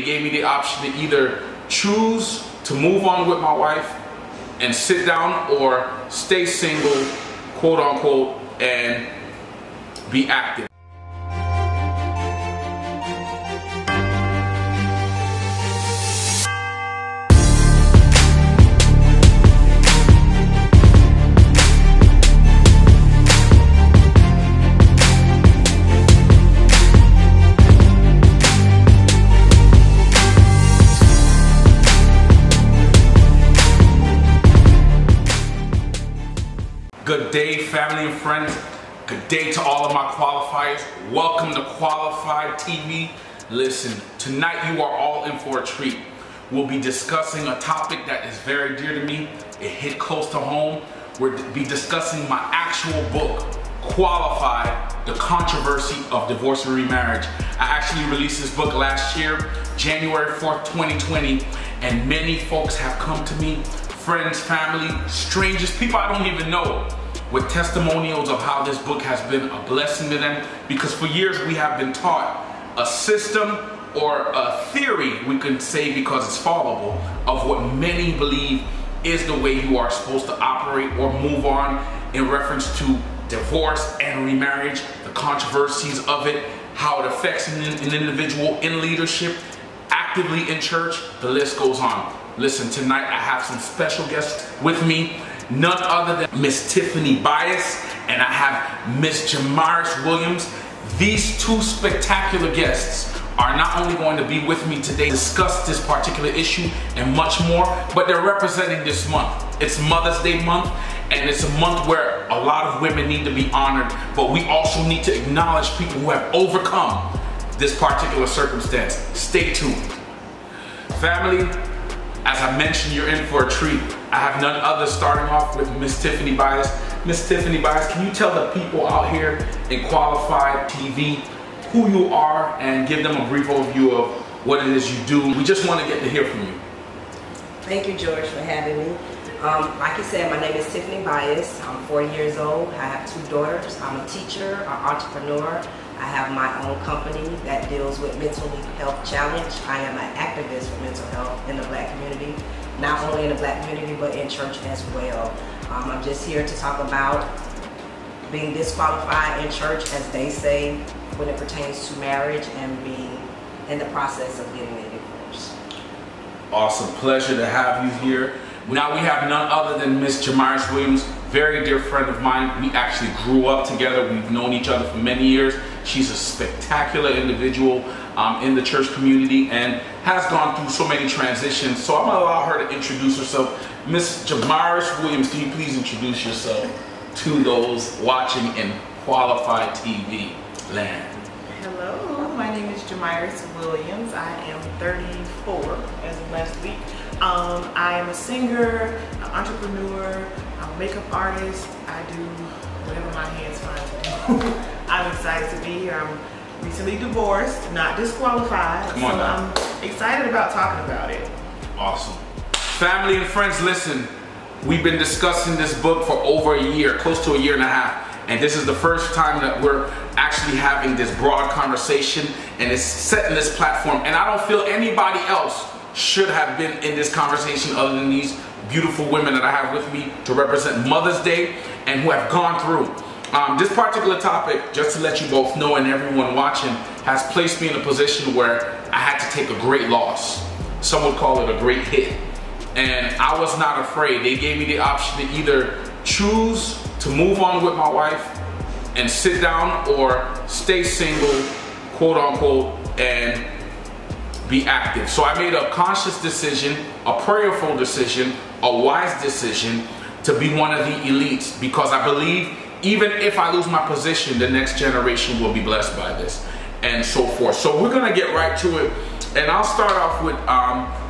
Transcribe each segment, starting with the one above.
gave me the option to either choose to move on with my wife and sit down, or stay single, quote unquote, and be active. Good day, family and friends. Good day to all of my qualifiers. Welcome to Qualified TV. Listen, tonight you are all in for a treat. We'll be discussing a topic that is very dear to me. It hit close to home. We'll be discussing my actual book, Qualified, The Controversy of Divorce and Remarriage. I actually released this book last year, January 4th, 2020, and many folks have come to me, friends, family, strangers, people I don't even know, with testimonials of how this book has been a blessing to them, because for years we have been taught a system or a theory, we can say because it's fallible, of what many believe is the way you are supposed to operate or move on in reference to divorce and remarriage, the controversies of it, how it affects an individual in leadership, actively in church, the list goes on. Listen, tonight I have some special guests with me, none other than Miss Tiffany Bias, and I have Miss Jamaris Williams. These two spectacular guests are not only going to be with me today to discuss this particular issue and much more, but they're representing this month. It's Mother's Day month, and it's a month where a lot of women need to be honored, but we also need to acknowledge people who have overcome this particular circumstance. Stay tuned. Family, as I mentioned, you're in for a treat. I have none other, starting off with Miss Tiffany Bias. Miss Tiffany Bias, can you tell the people out here in Qualified TV who you are and give them a brief overview of what it is you do? We just want to get to hear from you. Thank you, George, for having me. Like you said, my name is Tiffany Bias. I'm 40 years old. I have two daughters. I'm a teacher, an entrepreneur. I have my own company that deals with mental health challenge. I am an activist for mental health in the Black community, not only in the Black community, but in church as well. I'm just here to talk about being disqualified in church, as they say, when it pertains to marriage and being in the process of getting a divorce. Awesome, pleasure to have you here. Now we have none other than Miss Jamaris Williams, very dear friend of mine. We actually grew up together. We've known each other for many years. She's a spectacular individual in the church community and has gone through so many transitions. So I'm gonna allow her to introduce herself. Miss Jamaris Williams, can you please introduce yourself to those watching in Qualified TV land? Hello, my name is Jamaris Williams. I am 34 as of last week. I am a singer, an entrepreneur, I'm a makeup artist. I do whatever my hands find to do. I'm excited to be here. I'm recently divorced, not disqualified, so I'm excited about talking about it. Awesome. Family and friends, listen, we've been discussing this book for over a year, close to a year and a half, and this is the first time that we're actually having this broad conversation, and it's set in this platform, and I don't feel anybody else should have been in this conversation other than these beautiful women that I have with me to represent Mother's Day and who have gone through. This particular topic, just to let you both know and everyone watching, has placed me in a position where I had to take a great loss. Some would call it a great hit. And I was not afraid. They gave me the option to either choose to move on with my wife and sit down, or stay single, quote unquote, and be active. So I made a conscious decision, a prayerful decision, a wise decision to be one of the elites, because I believe even if I lose my position, the next generation will be blessed by this, and so forth. So we're gonna get right to it, and I'll start off with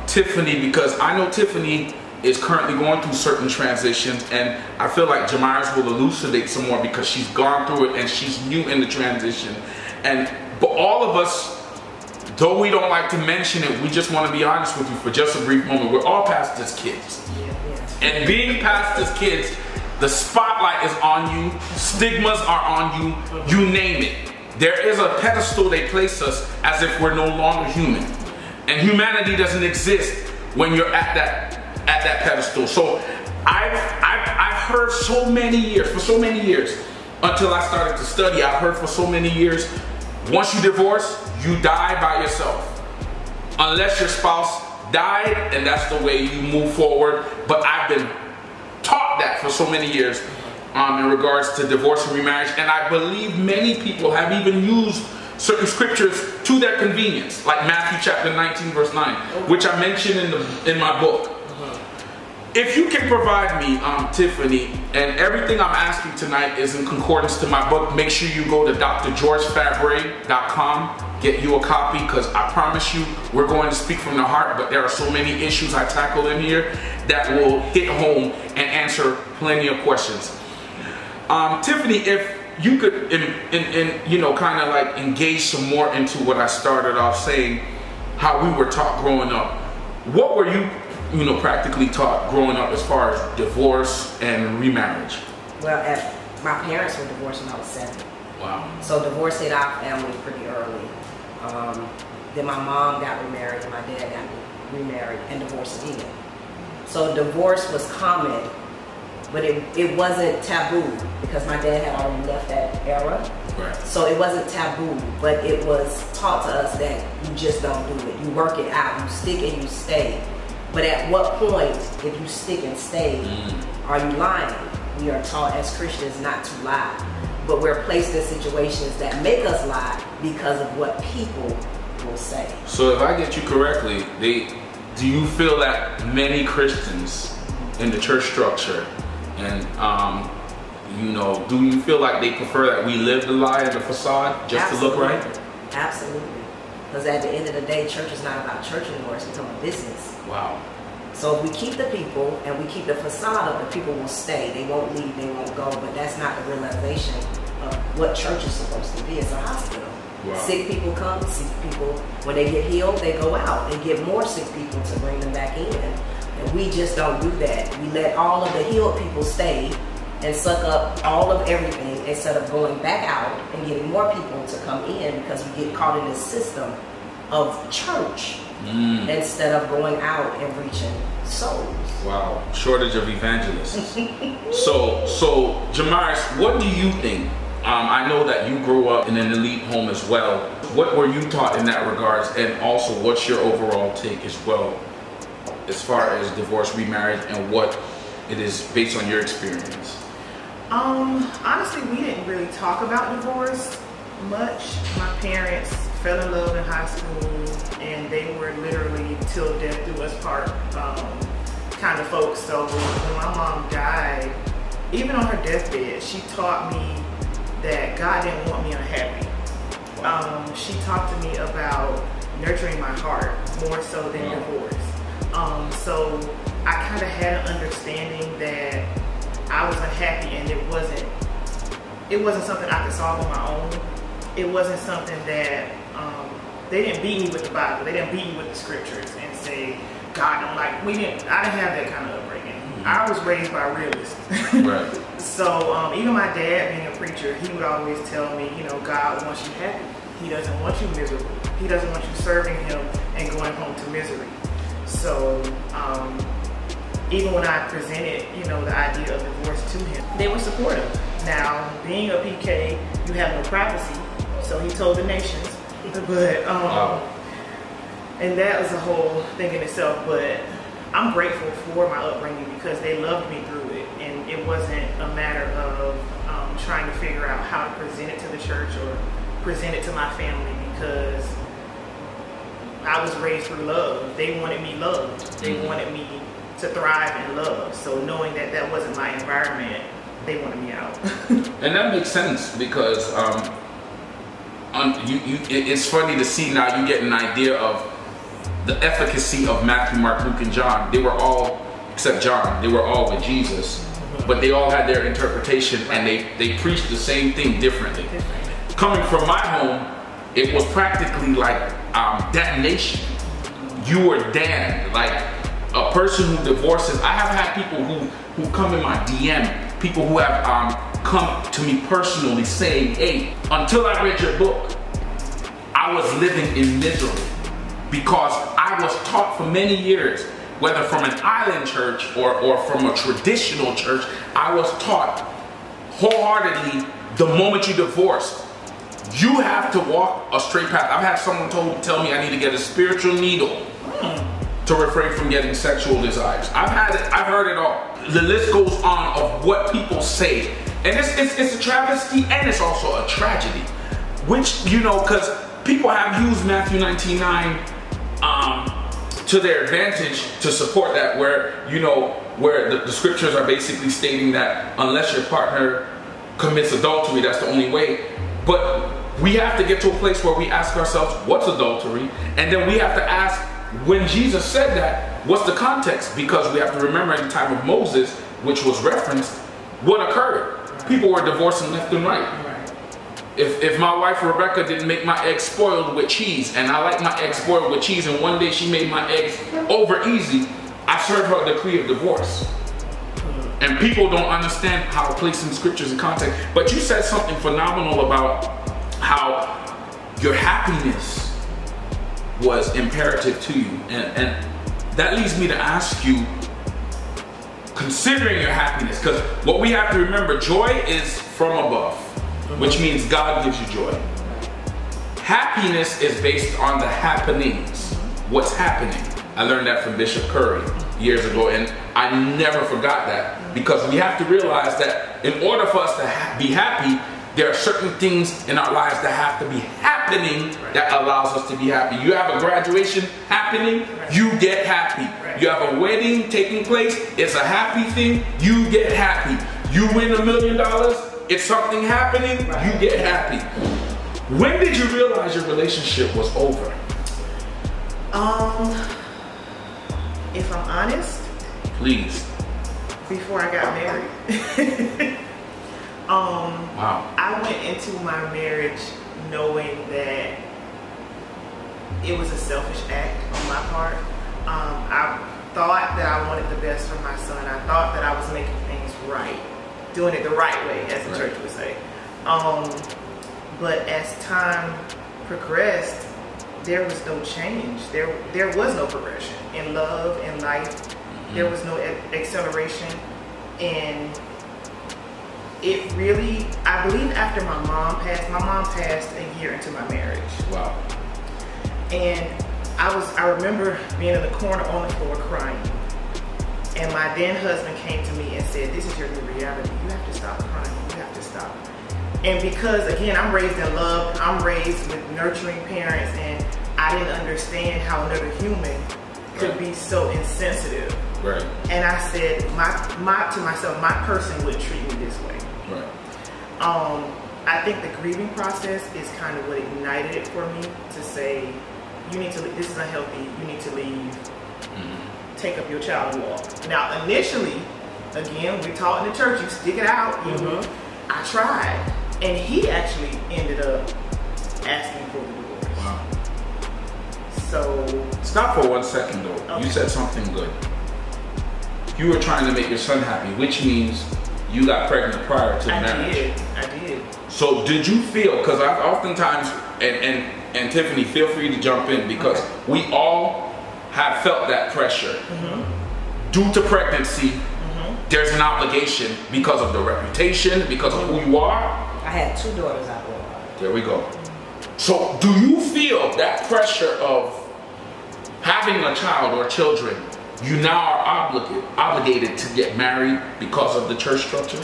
Tiffany, because I know Tiffany is currently going through certain transitions, and I feel like Jamaris will elucidate some more because she's gone through it and she's new in the transition. But all of us, though we don't like to mention it, we just want to be honest with you for just a brief moment. We're all past as kids. And being past as kids, the spotlight is on you, stigmas are on you, you name it. There is a pedestal they place us as if we're no longer human. And humanity doesn't exist when you're at that pedestal. So I've heard so many years, for so many years, until I started to study, I've heard for so many years, once you divorce, you die by yourself. Unless your spouse died, and that's the way you move forward. But I've been taught that for so many years in regards to divorce and remarriage. And I believe many people have even used certain scriptures to their convenience, like Matthew chapter 19 verse 9, which I mentioned in my book. If you can provide me, Tiffany, and everything I'm asking tonight is in concordance to my book, make sure you go to drgeorgefabre.com, get you a copy, because I promise you, we're going to speak from the heart, but there are so many issues I tackle in here that will hit home and answer plenty of questions. Tiffany, if you could, kind of like engage some more into what I started off saying, how we were taught growing up. What were you practically taught growing up as far as divorce and remarriage? Well, my parents were divorced when I was 7. Wow. So divorce hit our family pretty early. Then my mom got remarried and my dad got remarried and divorced again. So divorce was common, but it wasn't taboo because my dad had already left that era. Right. So it wasn't taboo, but it was taught to us that you just don't do it. You work it out, you stick and you stay. But at what point, if you stick and stay, are you lying? We are taught as Christians not to lie. But we're placed in situations that make us lie because of what people will say. So if I get you correctly, do you feel that many Christians in the church structure, and do you feel like they prefer that we live the lie and the facade just to look right? Absolutely. Because at the end of the day, church is not about church anymore, it's become a business. Wow. So if we keep the people and we keep the facade up, the people will stay. They won't leave, they won't go, but that's not the realization of what church is supposed to be. It's a hospital. Wow. Sick people come, sick people, when they get healed, they go out and get more sick people to bring them back in. And we just don't do that. We let all of the healed people stay and suck up all of everything instead of going back out and getting more people to come in, because we get caught in this system of church instead of going out and reaching souls. Wow, shortage of evangelists. so Jamaris, what do you think? I know that you grew up in an elite home as well. What were you taught in that regards, and also what's your overall take as well as far as divorce, remarriage, and what it is based on your experience? Honestly, we didn't really talk about divorce much. My parents fell in love in high school, and they were literally till death do us part kind of folks. So when my mom died, even on her deathbed, she taught me that God didn't want me unhappy. She talked to me about nurturing my heart more so than divorce. So I kind of had an understanding that I was unhappy, and it wasn't something I could solve on my own. It wasn't something that they didn't beat me with the Bible. They didn't beat me with the scriptures and say God don't like. I didn't have that kind of upbringing. I was raised by realists. Right. So even my dad, being a preacher, he would always tell me, God wants you happy. He doesn't want you miserable. He doesn't want you serving him and going home to misery. So even when I presented, the idea of divorce to him, they were supportive. Now, being a PK, you have no privacy, so he told the nations. But and that was a whole thing in itself. But I'm grateful for my upbringing because they loved me through it, and it wasn't a matter of trying to figure out how to present it to the church or present it to my family, because I was raised through love. They wanted me loved. They wanted me to thrive in love. So knowing that that wasn't my environment, they wanted me out. And that makes sense because it's funny to see now you get an idea of the efficacy of Matthew, Mark, Luke, and John. They were all, except John, they were all with Jesus, but they all had their interpretation, and they preached the same thing differently. Coming from my home, it was practically like damnation. You were damned. Like a person who divorces. I have had people who come in my DM, people who have come to me personally saying, hey, until I read your book, I was living in misery because I I was taught for many years, whether from an island church or from a traditional church, I was taught wholeheartedly, the moment you divorce, you have to walk a straight path. I've had someone tell me I need to get a spiritual needle to refrain from getting sexual desires. I've heard it all. The list goes on of what people say. And it's a travesty and it's also a tragedy. Which, you know, because people have used Matthew 19:9 to their advantage to support that, where, you know, where the scriptures are basically stating that unless your partner commits adultery, that's the only way. But we have to get to a place where we ask ourselves, what's adultery? And then we have to ask, when Jesus said that, what's the context? Because we have to remember in the time of Moses, which was referenced, what occurred? People were divorcing left and right. If my wife Rebecca didn't make my eggs spoiled with cheese, and I like my eggs spoiled with cheese, and one day she made my eggs over easy, I serve her a decree of divorce. And people don't understand how placing scriptures in context. But you said something phenomenal about how your happiness was imperative to you. And that leads me to ask you, considering your happiness, because what we have to remember, joy is from above, which means God gives you joy. Happiness is based on the happenings, what's happening. I learned that from Bishop Curry years ago, and I never forgot that, because we have to realize that in order for us to be happy, there are certain things in our lives that have to be happening that allows us to be happy. You have a graduation happening, you get happy. You have a wedding taking place, it's a happy thing, you get happy. You win $1 million, it's something happening, you get happy. When did you realize your relationship was over? If I'm honest, please. Before I got married. Wow. I went into my marriage knowing that it was a selfish act on my part. I thought that I wanted the best for my son. I thought that I was making things right, doing it the right way, as the church would say. But as time progressed, there was no change. There was no progression in love, in life. There was no acceleration. And it really, I believe after my mom passed a year into my marriage. Wow. And I remember being in the corner on the floor crying. And my then husband came to me and said, this is your new reality. You have to stop crying. You have to stop. And because, again, I'm raised in love. I'm raised with nurturing parents. And I didn't understand how another human could be so insensitive. Right. And I said, to myself, my person would treat me this way. Right. I think the grieving process is kind of what ignited it for me to say, you need to leave. This is unhealthy. You need to leave. Take up your child and walk. Now, initially, again, we taught in the church, you stick it out. I tried. And he actually ended up asking for the divorce. Wow. So. Stop for 1 second though. Okay. You said something good. You were trying to make your son happy, which means you got pregnant prior to the marriage. I did. So did you feel, because I oftentimes, and Tiffany, feel free to jump in, because we all have felt that pressure. Due to pregnancy, there's an obligation because of the reputation, because of who you are. I had 2 daughters out there. There we go. So do you feel that pressure of having a child or children, you now are obligated to get married because of the church structure?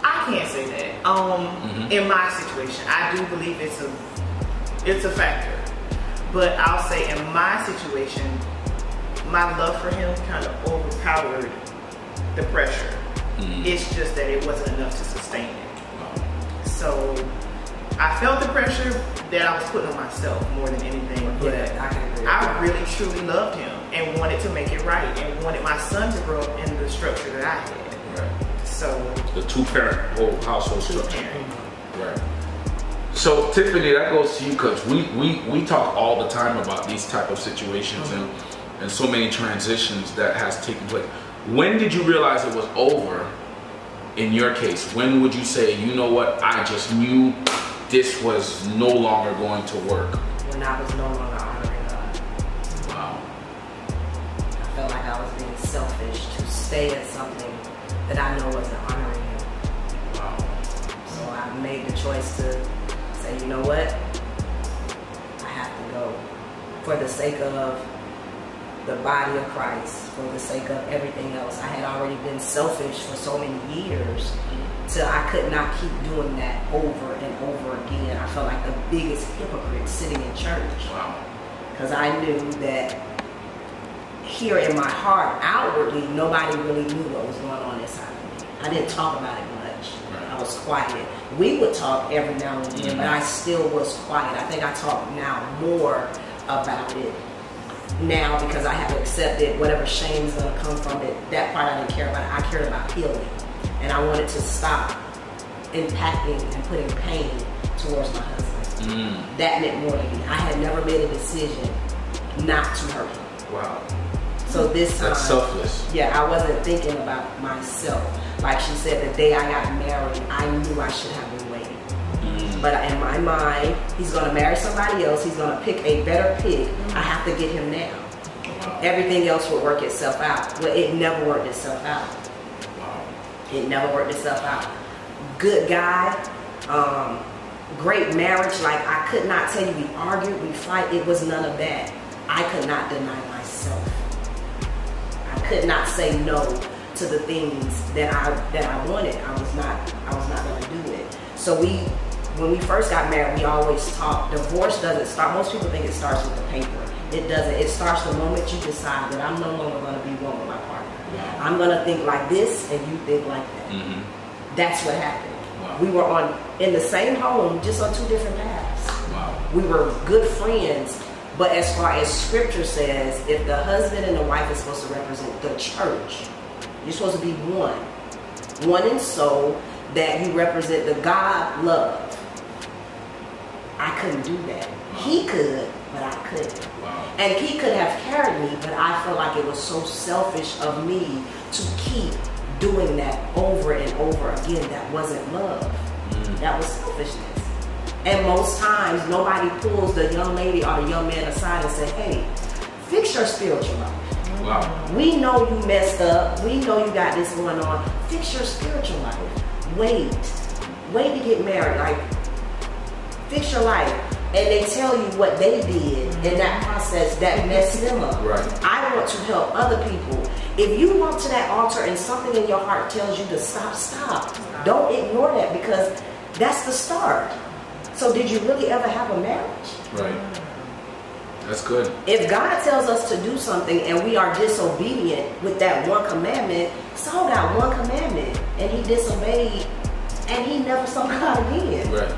I can't say that. In my situation, I do believe it's a factor. But I'll say in my situation, my love for him kind of overpowered the pressure. It's just that it wasn't enough to sustain it. So I felt the pressure that I was putting on myself more than anything. But I really truly loved him and wanted to make it right and wanted my son to grow up in the structure that I had. Right. So the 2-parent whole household structure. Right. So Tiffany, that goes to you, because we talk all the time about these type of situations and so many transitions that has taken place. When did you realize it was over in your case? When would you say, you know what, I just knew this was no longer going to work? When I was no longer honoring God. Wow. selfish to stay at something that I know wasn't honoring him. Wow. So I made the choice to say, you know what? I have to go for the sake of the body of Christ, for the sake of everything else. I had already been selfish for so many years till I could not keep doing that over and over again. I felt like the biggest hypocrite sitting in church. Wow. Because I knew that here in my heart, outwardly, nobody really knew what was going on inside of me. I didn't talk about it much. Right. I was quiet. We would talk every now and then, but I still was quiet. I think I talk now more about it now because I have accepted whatever shame is going to come from it. That part I didn't care about. I cared about healing. And I wanted to stop impacting and putting pain towards my husband. That meant more to me. I had never made a decision not to hurt him. Wow. So this time, that's selfless. Yeah, I wasn't thinking about myself. Like she said, the day I got married, I knew I should have been waiting. But in my mind, he's going to marry somebody else. He's going to pick a better pick. I have to get him now. Wow. Everything else will work itself out. Well, it never worked itself out. Wow. It never worked itself out. Good guy, great marriage. Like, I could not tell you we argued, we fight. It was none of that. I could not deny myself. I could not say no to the things that I wanted. I was not going to do it. So when we first got married, we always talked. Divorce doesn't start. Most people think it starts with the paper. It doesn't. It starts the moment you decide that I'm no longer going to be one with my partner. Wow. I'm going to think like this, and you think like that. That's what happened. Wow. We were in the same home, just on two different paths. Wow. We were good friends, but as far as Scripture says, if the husband and the wife is supposed to represent the church, you're supposed to be one in soul, that you represent the God love. I couldn't do that. He could, but I couldn't. Wow. And he could have carried me, but I felt like it was so selfish of me to keep doing that over and over again. That wasn't love. That was selfishness. And most times, nobody pulls the young lady or the young man aside and say, hey, fix your spiritual life. Wow. We know you messed up. We know you got this going on. Fix your spiritual life. Wait to get married. Like, fix your life. And they tell you what they did in that process that messed them up. Right. I want to help other people. If you walk to that altar and something in your heart tells you to stop. Don't ignore that, because that's the start. So did you really ever have a marriage? Right. That's good. If God tells us to do something and we are disobedient with that one commandment, Saul got one commandment and he disobeyed and he never saw God again. Right.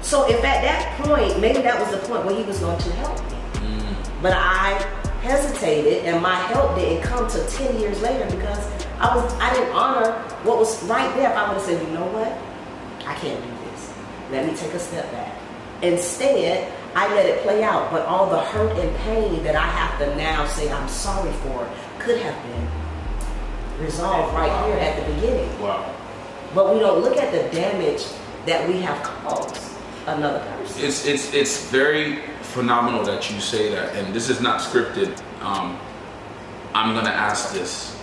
So if at that point, maybe that was the point where he was going to help me. But I hesitated, and my help didn't come till 10 years later because I didn't honor what was right there. If I would have said, you know what, I can't do this. Let me take a step back. Instead, I let it play out. But all the hurt and pain that I have to now say I'm sorry for could have been resolved right here at the beginning. Wow. But we don't look at the damage that we have caused another person. It's very phenomenal that you say that, and this is not scripted. I'm gonna ask this.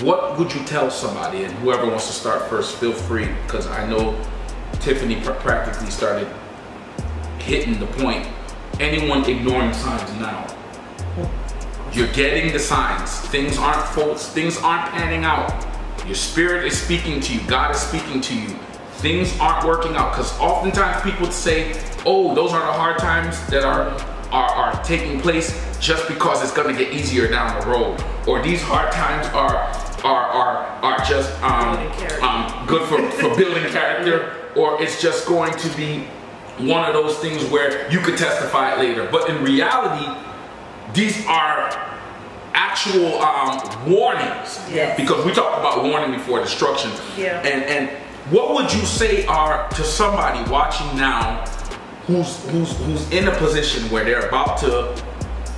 What would you tell somebody, and whoever wants to start first, feel free, because I know Tiffany practically started hitting the point. Anyone ignoring signs now? You're getting the signs. Things aren't panning out. Your spirit is speaking to you. God is speaking to you. Things aren't working out, because oftentimes people say, oh, those are the hard times that are taking place just because it's going to get easier down the road, or these hard times are just good for building character, or it's just going to be one of those things where you could testify it later. But in reality, these are actual warnings. Yes. Because we talked about warning before destruction. Yeah. And what would you say are to somebody watching now who's in a position where they're about to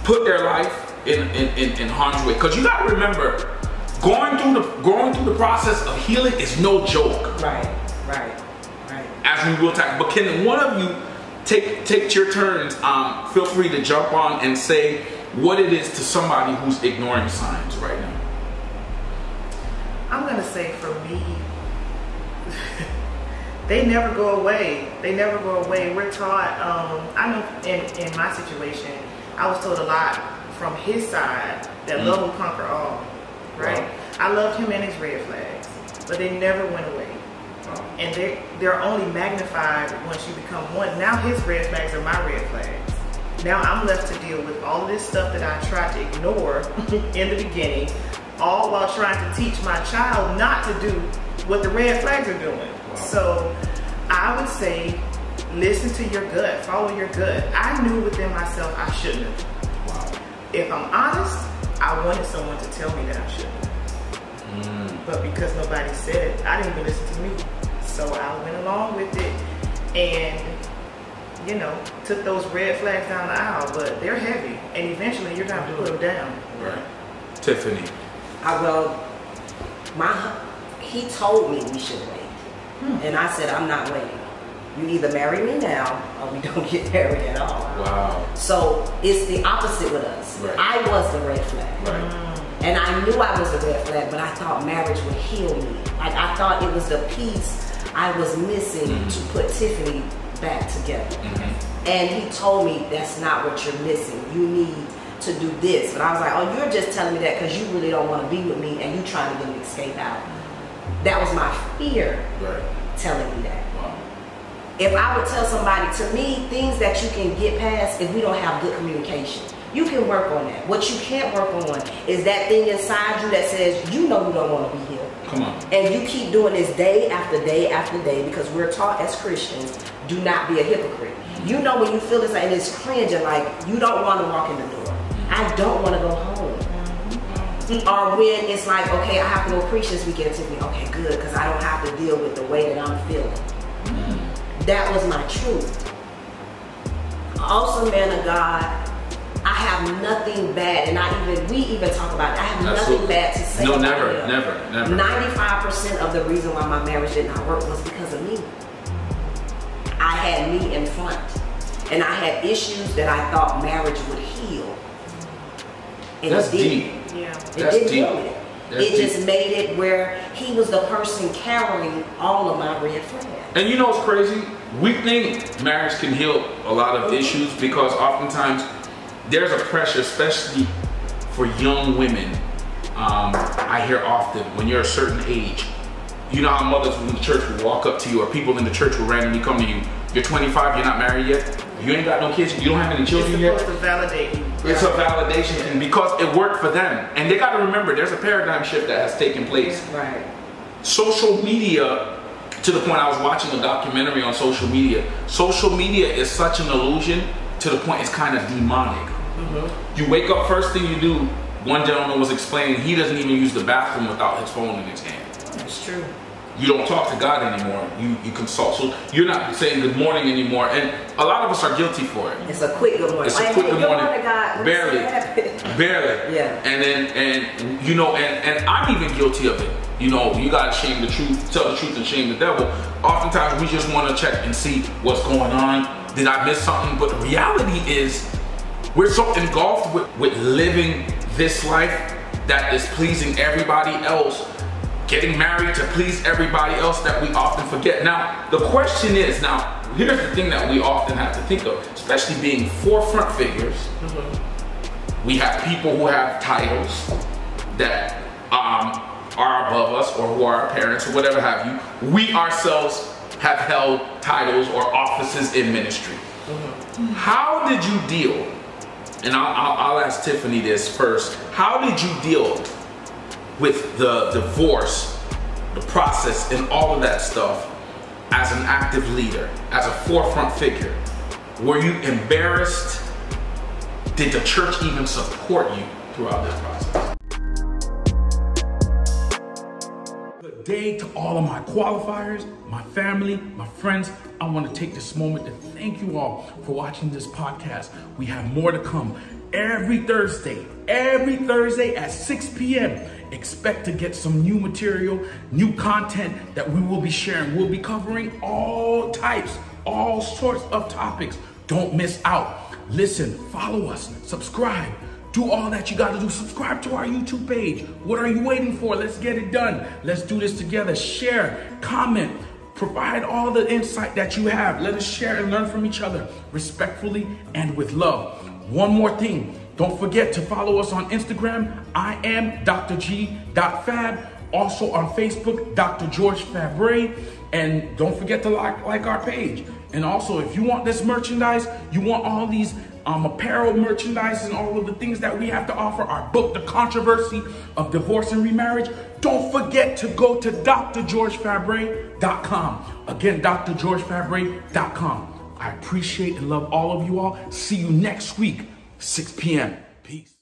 put their life in harm's way? Because you got to remember, going through the process of healing is no joke. Right. As we will tackle. But can one of you take your turns? Feel free to jump on and say what it is to somebody who's ignoring signs right now? I'm going to say for me, they never go away. They never go away. We're taught, I know in my situation, I was told a lot from his side that love will conquer all, right? Wow. I loved him and his red flags, but they never went away. Wow. And they're only magnified once you become one. Now his red flags are my red flags. Now I'm left to deal with all of this stuff that I tried to ignore in the beginning, all while trying to teach my child not to do what the red flags are doing. Wow. So I would say, listen to your gut, follow your gut. I knew within myself I shouldn't have. Wow. If I'm honest, I wanted someone to tell me that I shouldn't have. But because nobody said it, I didn't even listen to me. So I went along with it and, you know, took those red flags down the aisle, but they're heavy, and eventually you're going to have to put them down. Right. Tiffany. He told me we should wait. And I said, I'm not waiting. You either marry me now or we don't get married at all. Wow. So it's the opposite with us. Right. I was the red flag. Right. And I knew I was the red flag, but I thought marriage would heal me. Like I thought it was the piece I was missing to put Tiffany back together. And he told me that's not what you're missing. You need to do this. But I was like, oh, you're just telling me that because you really don't want to be with me and you trying to get me to escape out. That was my fear telling me that. Wow. If I would tell somebody, to me, things that you can get past if we don't have good communication. You can work on that. What you can't work on is that thing inside you that says, you know you don't want to be here. Come on. And you keep doing this day after day after day because we're taught as Christians, do not be a hypocrite. You know when you feel this and it's cringing, like you don't want to walk in the door. I don't want to go home. Or when it's like, okay, I have to go preach this weekend, Tiffany. Okay, good, because I don't have to deal with the way that I'm feeling. That was my truth. Also, man of God, I have nothing bad, and we even talk about it. I have nothing bad to say. No, never. 95% of the reason why my marriage did not work was because of me. I had me in front, and I had issues that I thought marriage would heal. And that's deep. Yeah. It didn't heal it. It just made it where he was the person carrying all of my red flags. And you know what's crazy? We think marriage can heal a lot of issues because oftentimes there's a pressure, especially for young women. I hear often when you're a certain age, you know how mothers in the church will walk up to you or people in the church will randomly come to you. You're 25, you're not married yet. You ain't got no kids, you don't have any children yet. It's supposed to validate you. It's a validation thing because it worked for them. And they got to remember there's a paradigm shift that has taken place. Right. Social media, to the point I was watching a documentary on social media. Social media is such an illusion to the point it's kind of demonic. You wake up, first thing you do, one gentleman was explaining, he doesn't even use the bathroom without his phone in his hand. That's true. You don't talk to God anymore. You consult. So you're not saying good morning anymore. And a lot of us are guilty for it. It's a quick good morning. It's a quick good morning. God. Barely. Yeah. And then you know, and I'm even guilty of it. You know, you gotta shame the truth, tell the truth and shame the devil. Oftentimes we just want to check and see what's going on. Did I miss something? But the reality is we're so engulfed with living this life that is pleasing everybody else, getting married to please everybody else, that we often forget. Now, the question is, now, here's the thing that we often have to think of, especially being forefront figures. We have people who have titles that are above us or who are our parents or whatever have you. We ourselves have held titles or offices in ministry. How did you deal, and I'll ask Tiffany this first, how did you deal with the divorce, the process, and all of that stuff as an active leader, as a forefront figure? Were you embarrassed? Did the church even support you throughout this process? Good day to all of my qualifiers, my family, my friends. I want to take this moment to thank you all for watching this podcast. We have more to come every Thursday at 6 p.m. Expect to get some new material, new content that we will be sharing. We'll be covering all types, all sorts of topics. Don't miss out. Listen, follow us, subscribe, do all that you got to do. Subscribe to our YouTube page. What are you waiting for? Let's get it done. Let's do this together. Share, comment, provide all the insight that you have. Let us share and learn from each other respectfully and with love. One more thing. Don't forget to follow us on Instagram. I am drg.fab. Also on Facebook, Dr. George Fabre. And don't forget to like our page. And also, if you want this merchandise, you want all these apparel merchandise and all of the things that we have to offer, our book, The Controversy of Divorce and Remarriage, don't forget to go to drgeorgefabre.com. Again, drgeorgefabre.com. I appreciate and love all of you all. See you next week, 6 p.m. Peace.